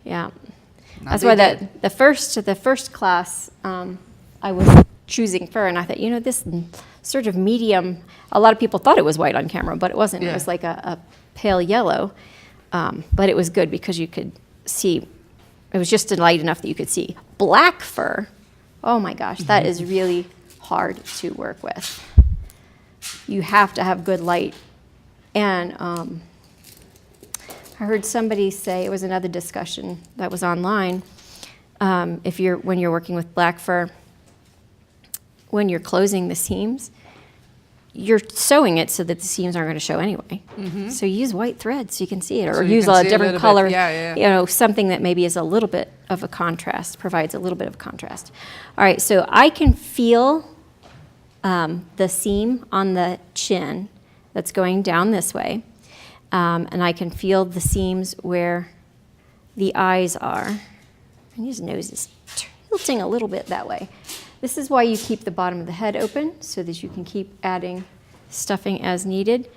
Yeah. Now That's they why did. the first class, I was choosing fur, and I thought, this sort of medium, a lot of people thought it was white on camera, but it wasn't. It Yeah. was like a pale yellow, but it was good because you could see, it was just light enough that you could see. Black fur, oh my gosh, that is really hard to work with. You have to have good light. And I heard somebody say, it was another discussion that was online, when you're working with black fur, when you're closing the seams, you're sewing it so that the seams aren't going to show anyway. So use white thread so you can see it, or So you use can a see a different little bit. color, Yeah. something that maybe is a little bit of a contrast, provides a little bit of contrast. All right, so I can feel the seam on the chin that's going down this way, and I can feel the seams where the eyes are. And his nose is tilting a little bit that way. This is why you keep the bottom of the head open, so that you can keep adding stuffing as needed.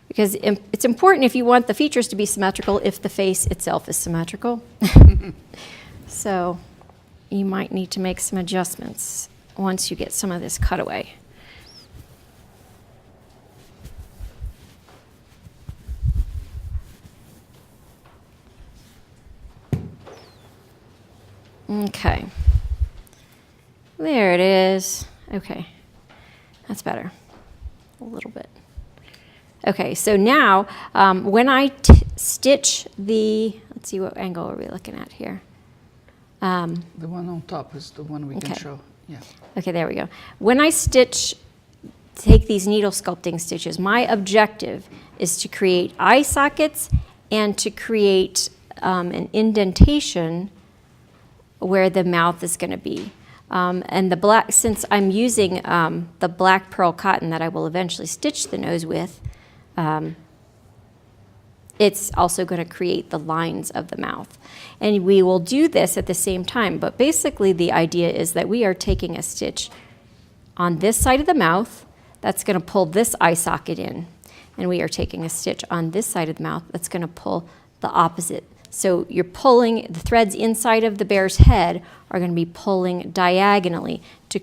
Because it's important if you want the features to be symmetrical, if the face itself is symmetrical. So you might need to make some adjustments once you get some of this cut away. Okay. There it is. Okay. That's better. A little bit. Okay, so now when I stitch let's see, what angle are we looking at here? The one on top is the one we can Okay. show. Yeah. Okay, there we go. When I take these needle sculpting stitches, my objective is to create eye sockets and to create an indentation where the mouth is going to be. And since I'm using the black pearl cotton that I will eventually stitch the nose with, it's also going to create the lines of the mouth. And we will do this at the same time, but basically the idea is that we are taking a stitch on this side of the mouth that's going to pull this eye socket in, and we are taking a stitch on this side of the mouth that's going to pull the opposite. So you're pulling, the threads inside of the bear's head are going to be pulling diagonally to